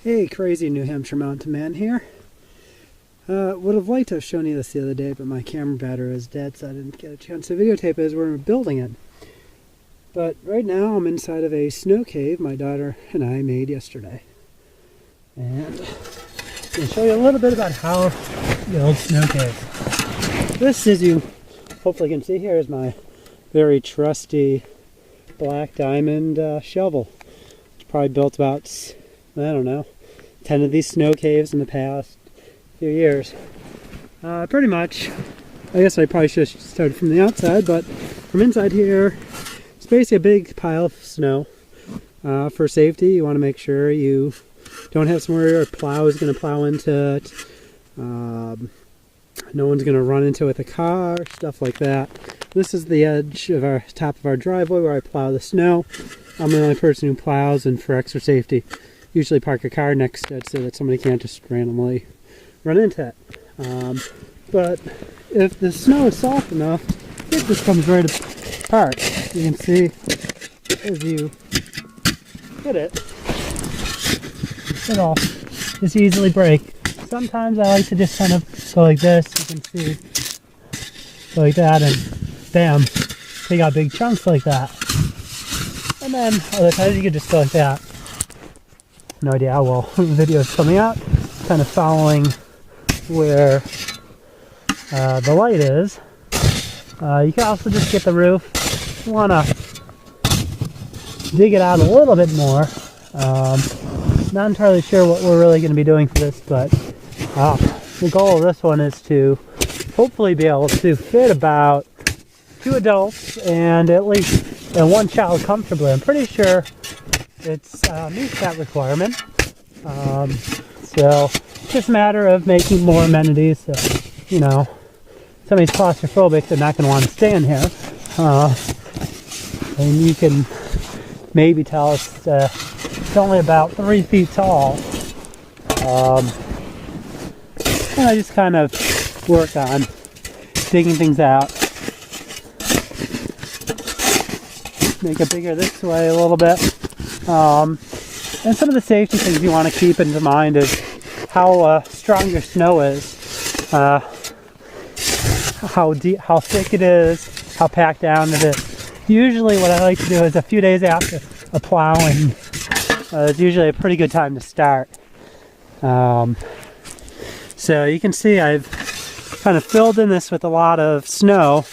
Hey, crazy New Hampshire mountain man here. Would have liked to have shown you this the other day, but my camera battery is dead, so I didn't get a chance to videotape it as we were building it. But right now I'm inside of a snow cave my daughter and I made yesterday. And I'm going to show you a little bit about how to build snow cave. This, as you hopefully can see here, is my very trusty black diamond shovel. It's probably built about, I don't know, 10 of these snow caves in the past few years. Pretty much, I guess I probably should have started from the outside, but from inside here, it's basically a big pile of snow. For safety, you want to make sure you don't have somewhere your plow is going to plow into it. No one's going to run into it with a car, stuff like that. This is the edge of our top of our driveway where I plow the snow. I'm the only person who plows, and for extra safety, usually park a car next to it so that somebody can't just randomly run into it. But if the snow is soft enough, it just comes right apart. You can see as you hit it, it'll just easily break. Sometimes I like to just kind of go like this. You can see, go like that, and bam, take out big chunks like that. And then other times you can just go like that. No idea how well the video is coming out. Kind of following where the light is. You can also just get the roof. You want to dig it out a little bit more. Not entirely sure what we're really going to be doing for this, but the goal of this one is to hopefully be able to fit about 2 adults and at least one child comfortably. I'm pretty sure it's meets that requirement. So it's just a matter of making more amenities. So, you know, somebody's claustrophobic, they're not going to want to stay in here. And you can maybe tell it's only about 3 feet tall. And I just kind of work on digging things out. Make it bigger this way a little bit. And some of the safety things you want to keep in mind is how strong your snow is, how deep, how thick it is, how packed down it is. Usually what I like to do is a few days after a plowing, it's usually a pretty good time to start. So you can see I've kind of filled in this with a lot of snow.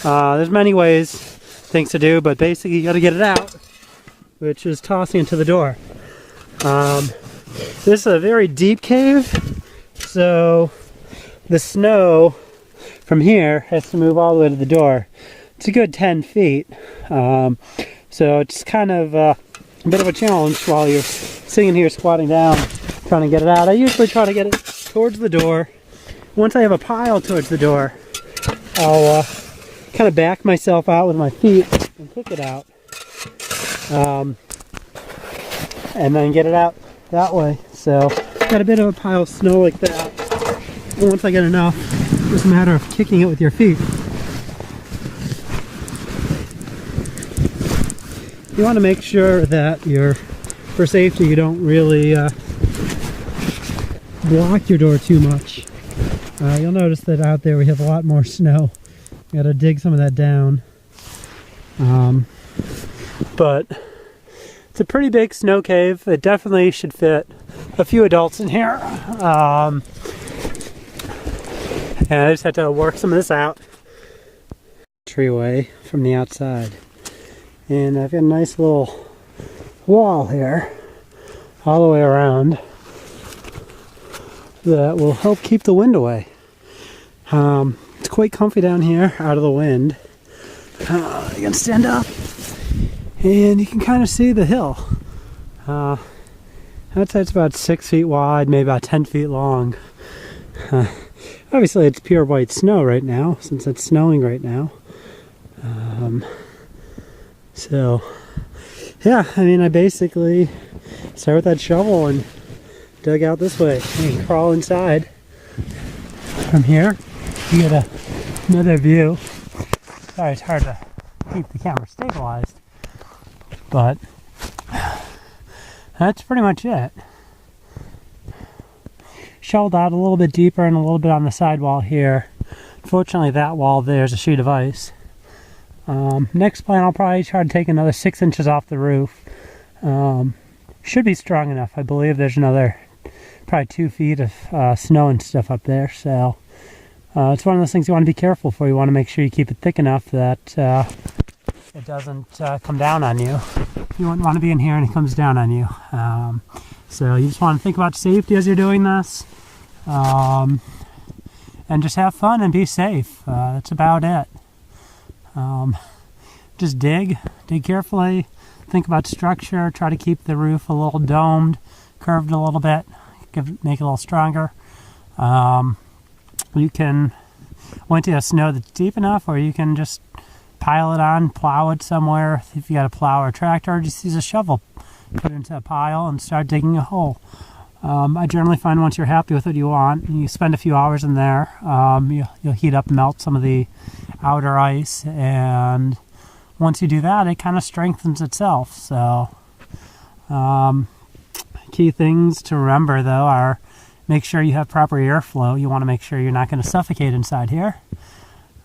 There's many things to do, but basically you got to get it out, which is tossing it to the door. This is a very deep cave, so the snow from here has to move all the way to the door. It's a good 10 feet, so it's kind of a bit of a challenge while you're sitting here squatting down trying to get it out. I usually try to get it towards the door. Once I have a pile towards the door, I'll kind of back myself out with my feet and kick it out, and then get it out that way. So got a bit of a pile of snow like that. And once I get enough, it's just a matter of kicking it with your feet. You want to make sure that for safety, you don't really block your door too much. You'll notice that out there we have a lot more snow. Got to dig some of that down. But it's a pretty big snow cave. It definitely should fit a few adults in here. And I just had to work some of this out. Treeway from the outside. And I've got a nice little wall here all the way around that will help keep the wind away. It's quite comfy down here out of the wind. You can stand up and you can kind of see the hill. I'd say it's about 6 feet wide, maybe about 10 feet long. Obviously it's pure white snow right now, since it's snowing right now. So yeah, I mean, I basically start with that shovel and dug out this way and crawl inside. From here you get another view. Sorry, it's hard to keep the camera stabilized, but that's pretty much it. shoveled out a little bit deeper and a little bit on the side wall here. Fortunately, that wall there's a sheet of ice. Next plan, I'll probably try to take another 6 inches off the roof. Should be strong enough. I believe there's another probably 2 feet of snow and stuff up there. So it's one of those things you want to be careful for. You want to make sure you keep it thick enough that it doesn't come down on you. You wouldn't want to be in here and it comes down on you. So you just want to think about safety as you're doing this. And just have fun and be safe. That's about it. Just dig carefully, think about structure, try to keep the roof a little domed, curved a little bit, make it a little stronger. You can wait till you have snow that's deep enough, or you can just pile it on, plow it somewhere. If you got a plow or a tractor, or just use a shovel, put it into a pile and start digging a hole. I generally find once you're happy with what you want, and you spend a few hours in there, you'll heat up and melt some of the outer ice, and once you do that, it kind of strengthens itself. So key things to remember though are make sure you have proper airflow. You want to make sure you're not going to suffocate inside here.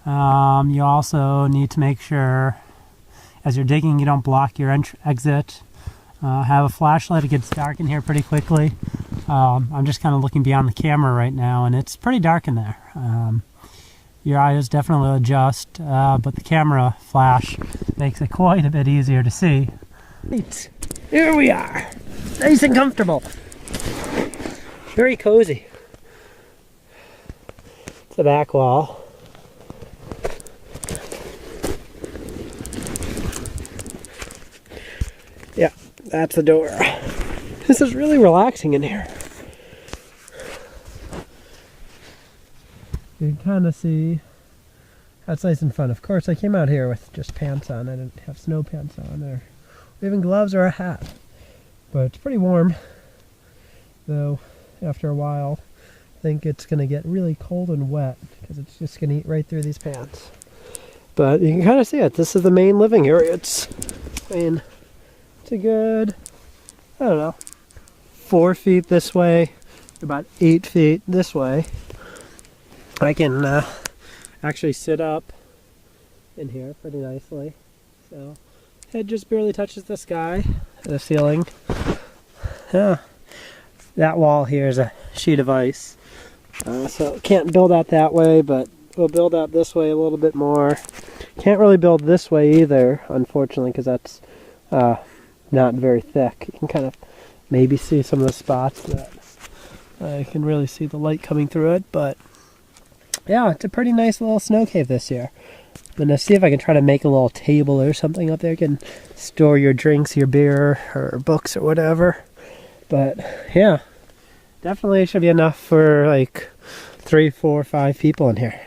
You also need to make sure as you're digging you don't block your exit. Have a flashlight. It gets dark in here pretty quickly. I'm just kind of looking beyond the camera right now, and it's pretty dark in there. Your eyes definitely adjust, but the camera flash makes it quite a bit easier to see. Right. Here we are. Nice and comfortable. Very cozy. It's the back wall. Yeah, that's the door. This is really relaxing in here. You can kind of see that's nice and fun. Of course, I came out here with just pants on. I didn't have snow pants on or even gloves or a hat. But it's pretty warm, though after a while I think it's going to get really cold and wet because it's just going to eat right through these pants. But you can kind of see it. This is the main living area. It's a good, I don't know, 4 feet this way, about 8 feet this way. I can actually sit up in here pretty nicely. So head just barely touches the sky, the ceiling. Yeah, that wall here is a sheet of ice. So can't build out that way, but we'll build out this way a little bit more. Can't really build this way either, unfortunately, because that's not very thick. You can kind of maybe see some of the spots that I can really see the light coming through it, but yeah, it's a pretty nice little snow cave this year. I'm going to see if I can try to make a little table or something up there. You can store your drinks, your beer, or books or whatever. But yeah, definitely should be enough for like 3, 4, 5 people in here.